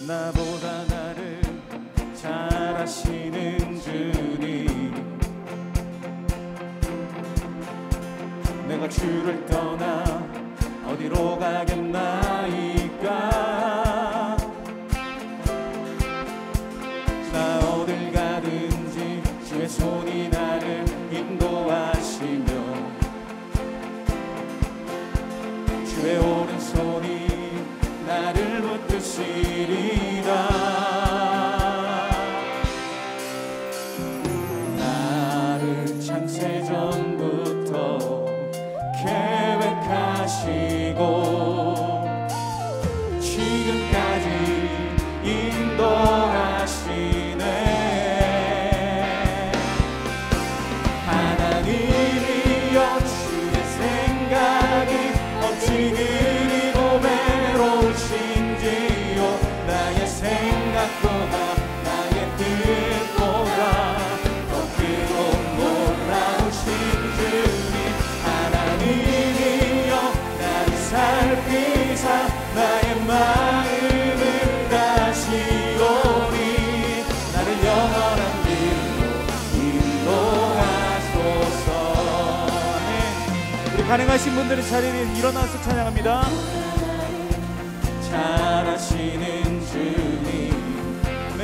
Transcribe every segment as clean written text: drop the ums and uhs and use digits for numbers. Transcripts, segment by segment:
나보다 나를 잘 아시는 주님, 내가 주를 떠나 어디로 가겠나이까. 나 어딜 가든지 주의 손이 나를 인도하시며 주의 오른손이 나를 붙드시리라. 나를 창세전부터 계획하시고 지금까지 인도하시네. 하나님이여 주의 생각이 어찌 그리고 외로우신지요. 나의 생각보다 나의 뜻보다 더 크고 놀라우신 주님, 하나님이여 나를 살피사 나의 마음을 다시오니 나를 영원한 길로 인도하소서. 우리 가능하신 분들은 자리에 일어나서 찬양합니다. 잘하시는 주님, 아멘.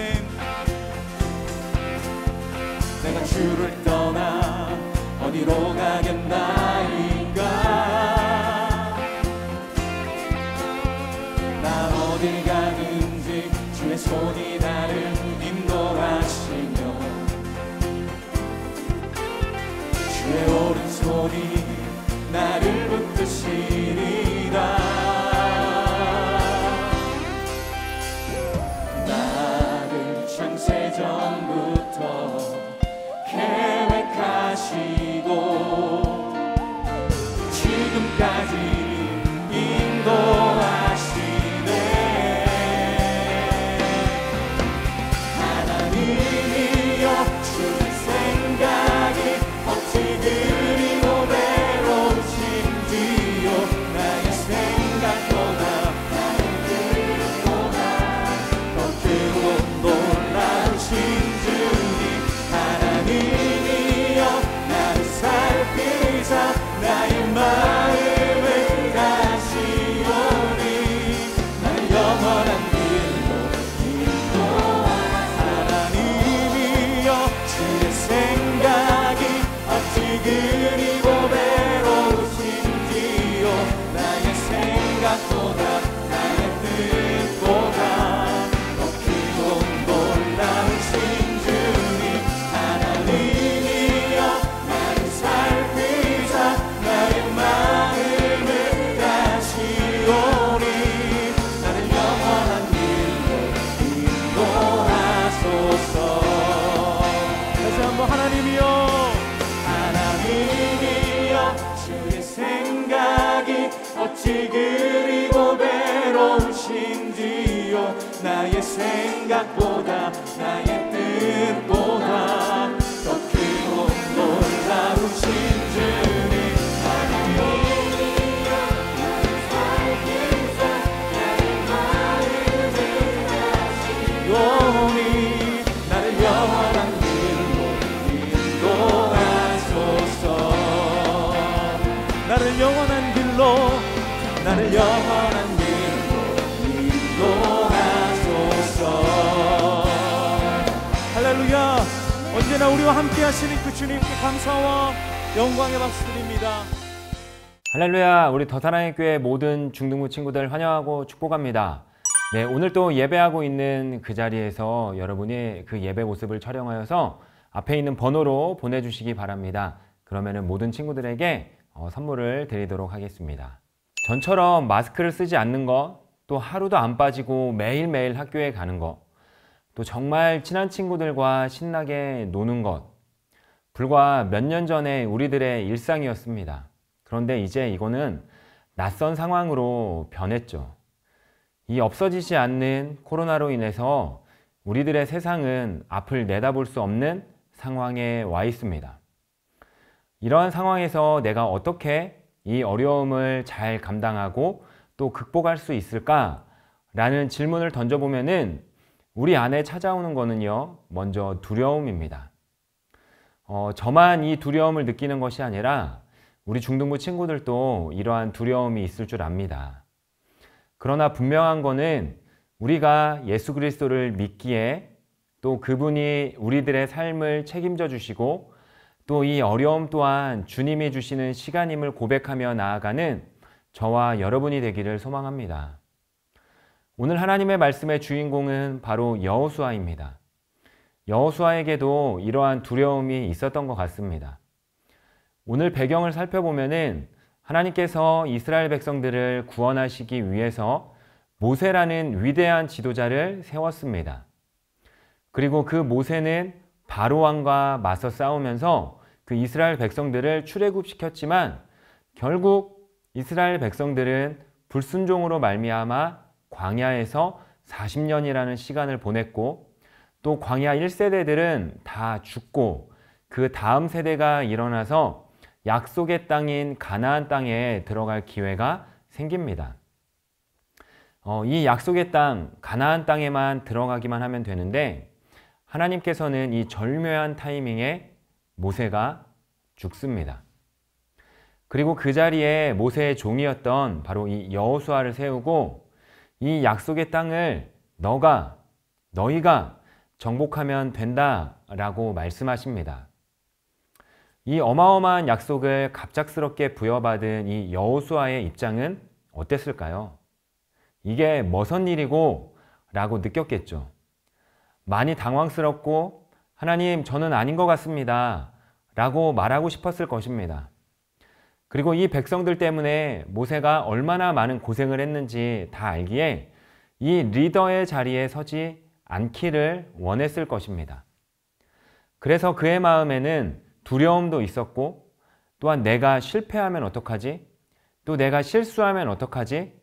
내가 주를 떠나 어디로 가겠나이까. 나 어딜 가든지 주의 손이 나를 인도하시며 주의 오른손이 나를 붙드시리라. 나를 창세전부터 계획하시고 지금까지 인도하시네. 하나님이여 주의 생각이 어찌 그리고 외로우신지요. 나의 생각보다 나의 뜻보다 더 크고 놀라우신 주님, 하나님이여 나를 살피사 나의 마음을 다시오니 나를 영원한 길로 인도하소서. 하나님이여 주의 생각이 어찌 그리고 외로우신지요. 나의 생각보다 나의 뜻보다 더 크고 놀라우신 주님, 하나님이여 나를 살피사 나의 마음을 다시오니 나를 영원한 길로 인도하소서. 다시 한번 하나님이여, 하나님이여 주의 생각이 어찌 그리고 외로우신지요. 나의 생각보다 나의 뜻보다 더 크고 놀라우신 주님, 하나님이여 나를 살피사 나의 마음을 다시오니 나를 영원한 길로 인도하소서. 나를 영원한 길로, 나를 영원한 길로 인도하소서. 할렐루야. 언제나 우리와 함께 하시는 그 주님께 감사와 영광의 박수 드립니다. 할렐루야. 우리 더사랑의 교회 모든 중등부 친구들 환영하고 축복합니다. 네, 오늘 또 예배하고 있는 그 자리에서 여러분이 그 예배 모습을 촬영하여서 앞에 있는 번호로 보내주시기 바랍니다. 그러면은 모든 친구들에게 선물을 드리도록 하겠습니다. 전처럼 마스크를 쓰지 않는 것, 또 하루도 안 빠지고 매일매일 학교에 가는 것, 또 정말 친한 친구들과 신나게 노는 것, 불과 몇 년 전에 우리들의 일상이었습니다. 그런데 이제 이거는 낯선 상황으로 변했죠. 이 없어지지 않는 코로나로 인해서 우리들의 세상은 앞을 내다볼 수 없는 상황에 와 있습니다. 이러한 상황에서 내가 어떻게 이 어려움을 잘 감당하고 또 극복할 수 있을까 라는 질문을 던져보면은 우리 안에 찾아오는 거는요, 먼저 두려움입니다. 저만 이 두려움을 느끼는 것이 아니라 우리 중등부 친구들도 이러한 두려움이 있을 줄 압니다. 그러나 분명한 거는 우리가 예수 그리스도를 믿기에 또 그분이 우리들의 삶을 책임져 주시고 또 이 어려움 또한 주님이 주시는 시간임을 고백하며 나아가는 저와 여러분이 되기를 소망합니다. 오늘 하나님의 말씀의 주인공은 바로 여호수아입니다. 여호수아에게도 이러한 두려움이 있었던 것 같습니다. 오늘 배경을 살펴보면은 하나님께서 이스라엘 백성들을 구원하시기 위해서 모세라는 위대한 지도자를 세웠습니다. 그리고 그 모세는 바로 왕과 맞서 싸우면서 그 이스라엘 백성들을 출애굽시켰지만 결국 이스라엘 백성들은 불순종으로 말미암아 광야에서 40년이라는 시간을 보냈고 또 광야 1세대들은 다 죽고 그 다음 세대가 일어나서 약속의 땅인 가나안 땅에 들어갈 기회가 생깁니다. 이 약속의 땅, 가나안 땅에만 들어가기만 하면 되는데 하나님께서는 이 절묘한 타이밍에 모세가 죽습니다. 그리고 그 자리에 모세의 종이었던 바로 이 여호수아를 세우고 이 약속의 땅을 너희가 정복하면 된다라고 말씀하십니다. 이 어마어마한 약속을 갑작스럽게 부여받은 이 여호수아의 입장은 어땠을까요? 이게 뭐선 일이고 라고 느꼈겠죠. 많이 당황스럽고 하나님 저는 아닌 것 같습니다 라고 말하고 싶었을 것입니다. 그리고 이 백성들 때문에 모세가 얼마나 많은 고생을 했는지 다 알기에 이 리더의 자리에 서지 않기를 원했을 것입니다. 그래서 그의 마음에는 두려움도 있었고 또한 내가 실패하면 어떡하지? 또 내가 실수하면 어떡하지?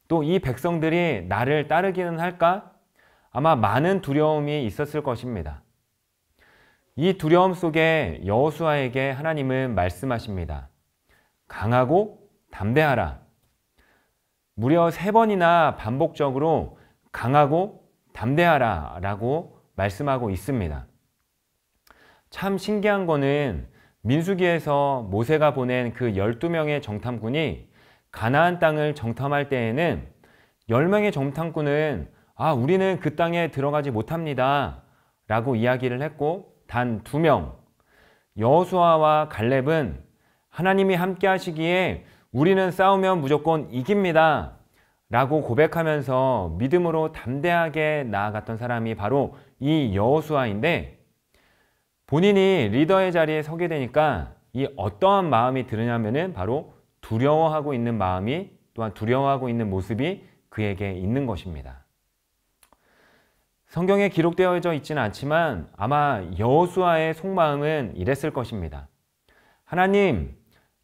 또 이 백성들이 나를 따르기는 할까? 아마 많은 두려움이 있었을 것입니다. 이 두려움 속에 여호수아에게 하나님은 말씀하십니다. 강하고 담대하라. 무려 3번이나 반복적으로 강하고 담대하라 라고 말씀하고 있습니다. 참 신기한 거는 민수기에서 모세가 보낸 그 12명의 정탐꾼이 가나안 땅을 정탐할 때에는 10명의 정탐꾼은 우리는 그 땅에 들어가지 못합니다 라고 이야기를 했고 단 2명 여호수아와 갈렙은 하나님이 함께 하시기에 우리는 싸우면 무조건 이깁니다 라고 고백하면서 믿음으로 담대하게 나아갔던 사람이 바로 이 여호수아인데 본인이 리더의 자리에 서게 되니까 이 어떠한 마음이 드느냐면은 바로 두려워하고 있는 마음이 또한 두려워하고 있는 모습이 그에게 있는 것입니다. 성경에 기록되어져 있지는 않지만 아마 여호수아의 속마음은 이랬을 것입니다. 하나님,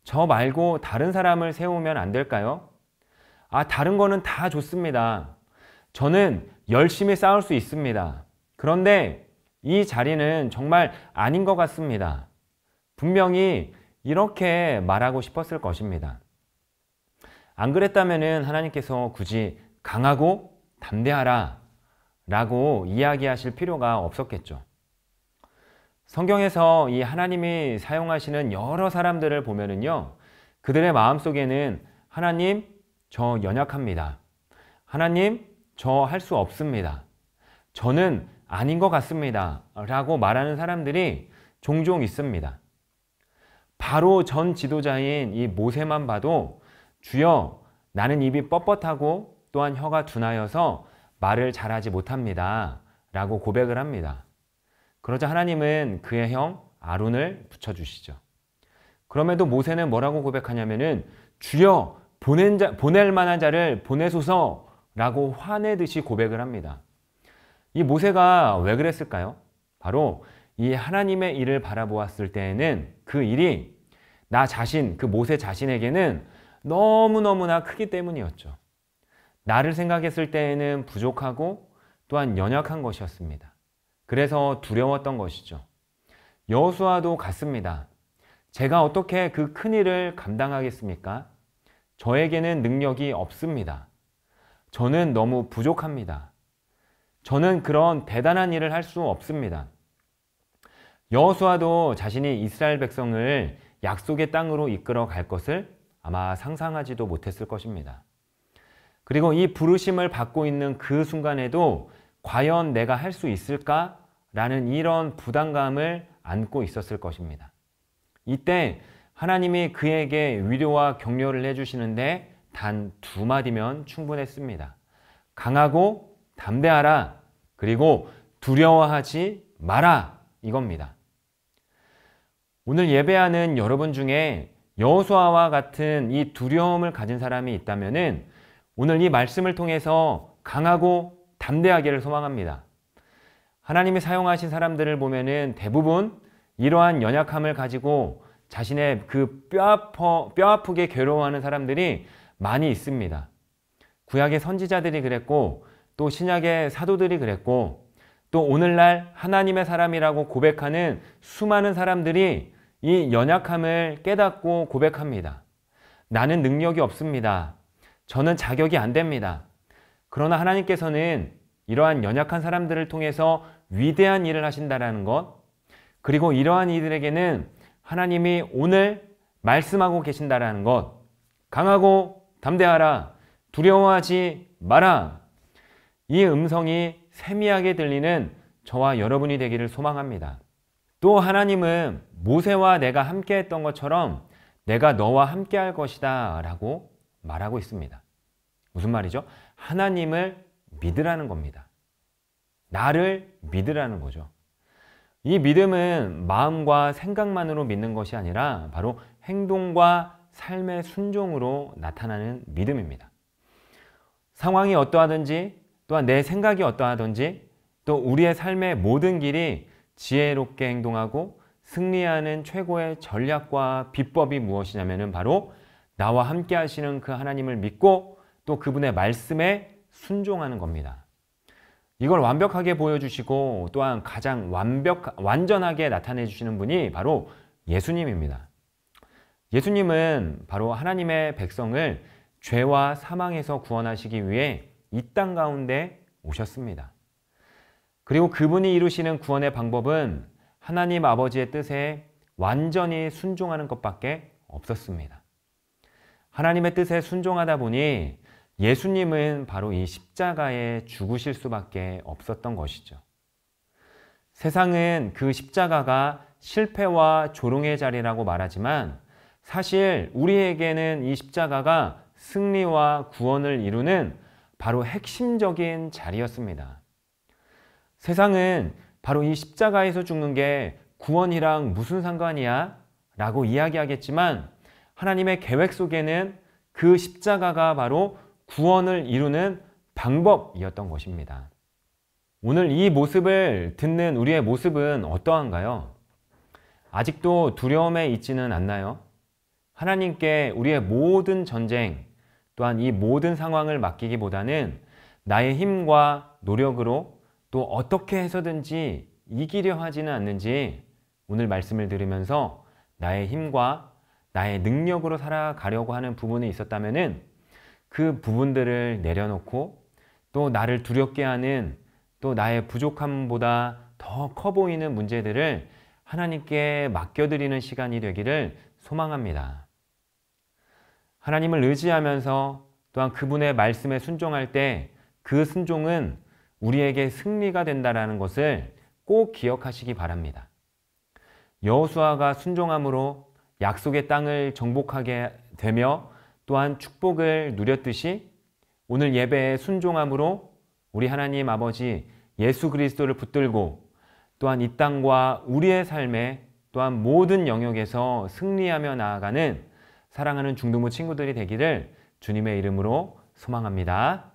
저 말고 다른 사람을 세우면 안 될까요? 다른 거는 다 좋습니다. 저는 열심히 싸울 수 있습니다. 그런데 이 자리는 정말 아닌 것 같습니다. 분명히 이렇게 말하고 싶었을 것입니다. 안 그랬다면 하나님께서 굳이 강하고 담대하라 라고 이야기하실 필요가 없었겠죠. 성경에서 이 하나님이 사용하시는 여러 사람들을 보면은요, 그들의 마음속에는 하나님, 저 연약합니다. 하나님, 저 할 수 없습니다. 저는 아닌 것 같습니다. 라고 말하는 사람들이 종종 있습니다. 바로 전 지도자인 이 모세만 봐도 주여, 나는 입이 뻣뻣하고 또한 혀가 둔하여서 말을 잘하지 못합니다. 라고 고백을 합니다. 그러자 하나님은 그의 형 아론을 붙여주시죠. 그럼에도 모세는 뭐라고 고백하냐면은 주여, 보낼 만한 자를 보내소서 라고 화내듯이 고백을 합니다. 이 모세가 왜 그랬을까요? 바로 이 하나님의 일을 바라보았을 때에는 그 일이 나 자신, 그 모세 자신에게는 너무너무나 크기 때문이었죠. 나를 생각했을 때에는 부족하고 또한 연약한 것이었습니다. 그래서 두려웠던 것이죠. 여호수아도 같습니다. 제가 어떻게 그 큰 일을 감당하겠습니까? 저에게는 능력이 없습니다. 저는 너무 부족합니다. 저는 그런 대단한 일을 할 수 없습니다. 여호수아도 자신이 이스라엘 백성을 약속의 땅으로 이끌어 갈 것을 아마 상상하지도 못했을 것입니다. 그리고 이 부르심을 받고 있는 그 순간에도 과연 내가 할 수 있을까라는 이런 부담감을 안고 있었을 것입니다. 이때 하나님이 그에게 위로와 격려를 해주시는데 단 2마디면 충분했습니다. 강하고 담대하라. 그리고 두려워하지 마라. 이겁니다. 오늘 예배하는 여러분 중에 여호수아와 같은 이 두려움을 가진 사람이 있다면은 오늘 이 말씀을 통해서 강하고 담대하기를 소망합니다. 하나님이 사용하신 사람들을 보면은 대부분 이러한 연약함을 가지고 자신의 그 뼈아프게 괴로워하는 사람들이 많이 있습니다. 구약의 선지자들이 그랬고 또 신약의 사도들이 그랬고 또 오늘날 하나님의 사람이라고 고백하는 수많은 사람들이 이 연약함을 깨닫고 고백합니다. 나는 능력이 없습니다. 저는 자격이 안 됩니다. 그러나 하나님께서는 이러한 연약한 사람들을 통해서 위대한 일을 하신다는 것, 그리고 이러한 이들에게는 하나님이 오늘 말씀하고 계신다는 것, 강하고 담대하라, 두려워하지 마라. 이 음성이 세미하게 들리는 저와 여러분이 되기를 소망합니다. 또 하나님은 모세와 내가 함께 했던 것처럼 내가 너와 함께 할 것이다 라고 말하고 있습니다. 무슨 말이죠? 하나님을 믿으라는 겁니다. 나를 믿으라는 거죠. 이 믿음은 마음과 생각만으로 믿는 것이 아니라 바로 행동과 삶의 순종으로 나타나는 믿음입니다. 상황이 어떠하든지 또한 내 생각이 어떠하든지 또 우리의 삶의 모든 길이 지혜롭게 행동하고 승리하는 최고의 전략과 비법이 무엇이냐면 바로 나와 함께 하시는 그 하나님을 믿고 또 그분의 말씀에 순종하는 겁니다. 이걸 완벽하게 보여주시고 또한 가장 완전하게 나타내 주시는 분이 바로 예수님입니다. 예수님은 바로 하나님의 백성을 죄와 사망에서 구원하시기 위해 이 땅 가운데 오셨습니다. 그리고 그분이 이루시는 구원의 방법은 하나님 아버지의 뜻에 완전히 순종하는 것밖에 없었습니다. 하나님의 뜻에 순종하다 보니 예수님은 바로 이 십자가에 죽으실 수밖에 없었던 것이죠. 세상은 그 십자가가 실패와 조롱의 자리라고 말하지만 사실 우리에게는 이 십자가가 승리와 구원을 이루는 바로 핵심적인 자리였습니다. 세상은 바로 이 십자가에서 죽는 게 구원이랑 무슨 상관이야? 라고 이야기하겠지만 하나님의 계획 속에는 그 십자가가 바로 구원을 이루는 방법이었던 것입니다. 오늘 이 모습을 듣는 우리의 모습은 어떠한가요? 아직도 두려움에 있지는 않나요? 하나님께 우리의 모든 전쟁 또한 이 모든 상황을 맡기기보다는 나의 힘과 노력으로 또 어떻게 해서든지 이기려 하지는 않는지 오늘 말씀을 들으면서 나의 힘과 나의 능력으로 살아가려고 하는 부분이 있었다면은 그 부분들을 내려놓고 또 나를 두렵게 하는 또 나의 부족함보다 더 커 보이는 문제들을 하나님께 맡겨드리는 시간이 되기를 소망합니다. 하나님을 의지하면서 또한 그분의 말씀에 순종할 때 그 순종은 우리에게 승리가 된다는 것을 꼭 기억하시기 바랍니다. 여호수아가 순종함으로 약속의 땅을 정복하게 되며 또한 축복을 누렸듯이 오늘 예배에 순종함으로 우리 하나님 아버지 예수 그리스도를 붙들고 또한 이 땅과 우리의 삶에 또한 모든 영역에서 승리하며 나아가는 사랑하는 중등부 친구들이 되기를 주님의 이름으로 소망합니다.